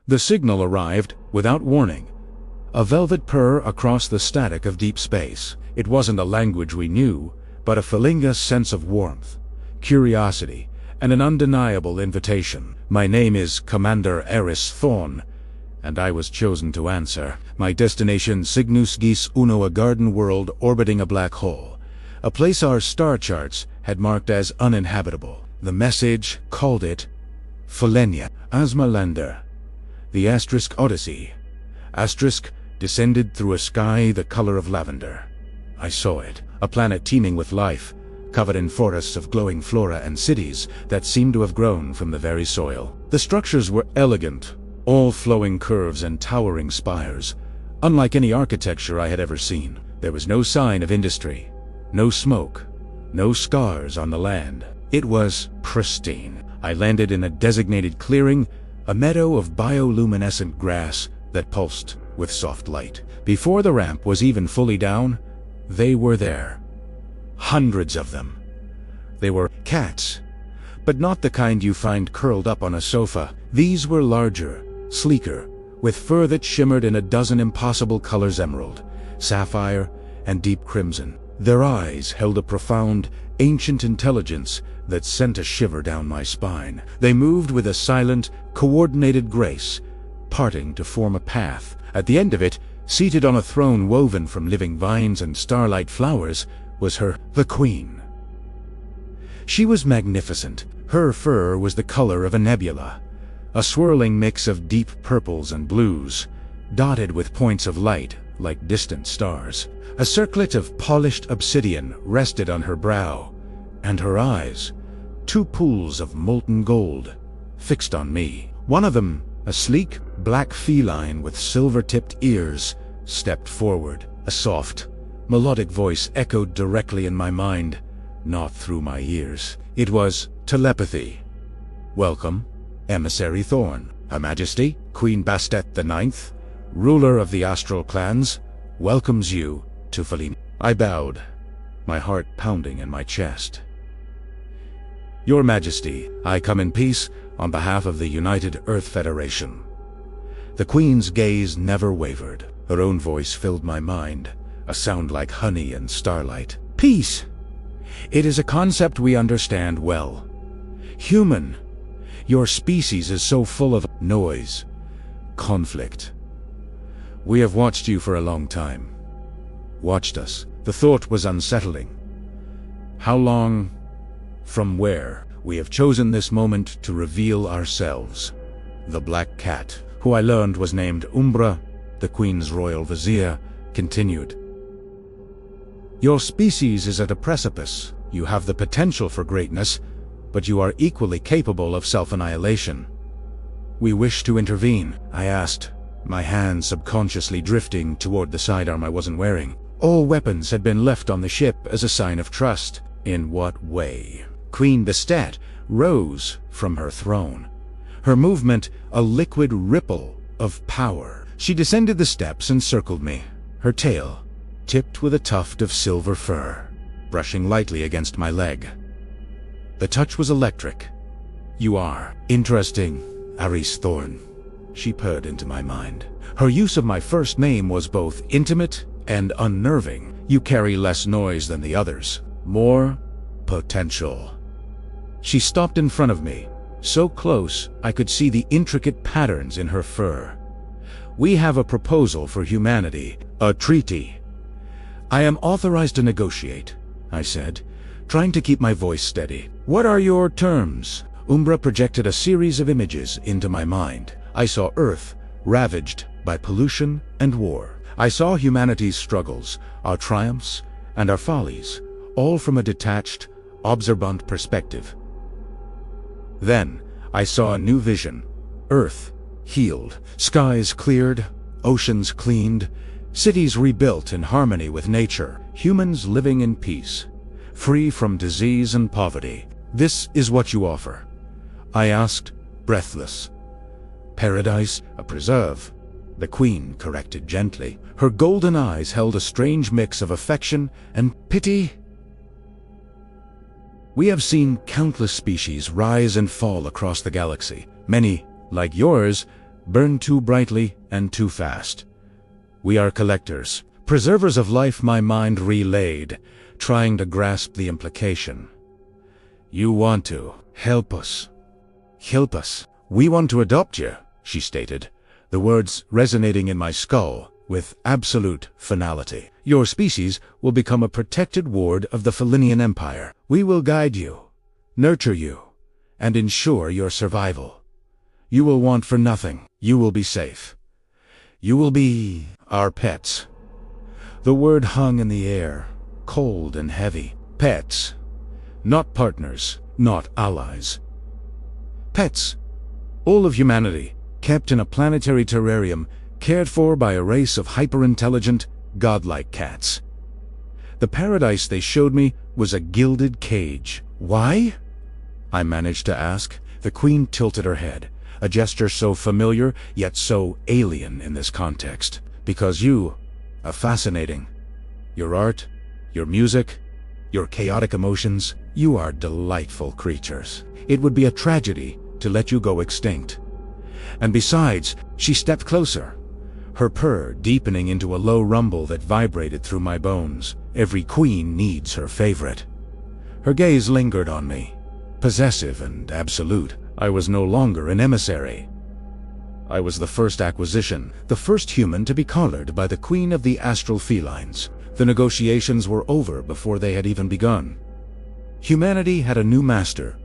The signal arrived without warning. A velvet purr across the static of deep space. It wasn't a language we knew, but a Felinga sense of warmth, curiosity, and an undeniable invitation. My name is Commander Eris Thorn, and I was chosen to answer. My destination Cygnus Geese Uno, a garden world orbiting a black hole, a place our star charts had marked as uninhabitable. The message called it Felenia. Asmalander, the Asterisk Odyssey. Asterisk descended through a sky the color of lavender. I saw it, a planet teeming with life, covered in forests of glowing flora and cities that seemed to have grown from the very soil. The structures were elegant, all flowing curves and towering spires, unlike any architecture I had ever seen. There was no sign of industry, no smoke, no scars on the land. It was pristine. I landed in a designated clearing, a meadow of bioluminescent grass that pulsed with soft light. Before the ramp was even fully down, they were there. Hundreds of them. They were cats, but not the kind you find curled up on a sofa. These were larger, sleeker, with fur that shimmered in a dozen impossible colors: emerald, sapphire, and deep crimson. Their eyes held a profound, ancient intelligence that sent a shiver down my spine. They moved with a silent, coordinated grace, parting to form a path. At the end of it, seated on a throne woven from living vines and starlight flowers, was the Queen. She was magnificent. Her fur was the color of a nebula, a swirling mix of deep purples and blues, dotted with points of light like distant stars. A circlet of polished obsidian rested on her brow, and her eyes, two pools of molten gold, fixed on me. One of them, a sleek, black feline with silver-tipped ears, stepped forward. A soft, melodic voice echoed directly in my mind, not through my ears. It was telepathy. "Welcome, Emissary Thorn. Her Majesty, Queen Bastet IX, ruler of the astral clans, welcomes you to Feline." I bowed, my heart pounding in my chest. "Your Majesty, I come in peace on behalf of the United Earth Federation." The Queen's gaze never wavered. Her own voice filled my mind, a sound like honey and starlight. "Peace! It is a concept we understand well. Human, your species is so full of noise, conflict. We have watched you for a long time. Watched us." The thought was unsettling. How long? From where? "We have chosen this moment to reveal ourselves." The black cat, who I learned was named Umbra, the Queen's royal vizier, continued. "Your species is at a precipice. You have the potential for greatness, but you are equally capable of self-annihilation. We wish to intervene." I asked, my hand subconsciously drifting toward the sidearm I wasn't wearing. All weapons had been left on the ship as a sign of trust. In what way? Queen Bastet rose from her throne, her movement a liquid ripple of power. She descended the steps and circled me, her tail tipped with a tuft of silver fur, brushing lightly against my leg. The touch was electric. "You are interesting, Eris Thorn," she purred into my mind. Her use of my first name was both intimate and unnerving. "You carry less noise than the others, more potential." She stopped in front of me, so close I could see the intricate patterns in her fur. "We have a proposal for humanity, a treaty." "I am authorized to negotiate," I said, trying to keep my voice steady. "What are your terms?" Umbra projected a series of images into my mind. I saw Earth ravaged by pollution and war. I saw humanity's struggles, our triumphs, and our follies, all from a detached, observant perspective. Then I saw a new vision. Earth healed, skies cleared, oceans cleaned, cities rebuilt in harmony with nature, humans living in peace, free from disease and poverty. "This is what you offer?" I asked, breathless. "Paradise, a preserve," the Queen corrected gently. Her golden eyes held a strange mix of affection and pity. "We have seen countless species rise and fall across the galaxy. Many, like yours, burn too brightly and too fast. We are collectors, preservers of life, my mind relayed, trying to grasp the implication. You want to help us. Help us. We want to adopt you, she stated, the words resonating in my skull with absolute finality. Your species will become a protected ward of the Felinian Empire. We will guide you, nurture you, and ensure your survival. You will want for nothing. You will be safe. You will be our pets. The word hung in the air, cold and heavy. Pets. Not partners, not allies. Pets. All of humanity, kept in a planetary terrarium, cared for by a race of hyper-intelligent, godlike cats. The paradise they showed me was a gilded cage. Why? I managed to ask. The Queen tilted her head, a gesture so familiar yet so alien in this context. Because you are fascinating. Your art, your music, your chaotic emotions, you are delightful creatures. It would be a tragedy to let you go extinct. And besides, she stepped closer, her purr deepening into a low rumble that vibrated through my bones. Every queen needs her favorite. Her gaze lingered on me, possessive and absolute. I was no longer an emissary. I was the first acquisition, the first human to be collared by the Queen of the Astral Felines. The negotiations were over before they had even begun. Humanity had a new master,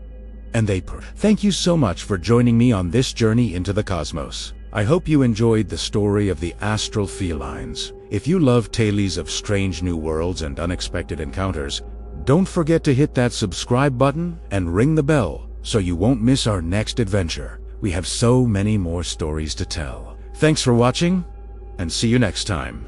and they Thank you so much for joining me on this journey into the cosmos. I hope you enjoyed the story of the Astral Felines. If you love tales of strange new worlds and unexpected encounters, don't forget to hit that subscribe button and ring the bell so you won't miss our next adventure. We have so many more stories to tell. Thanks for watching, and see you next time.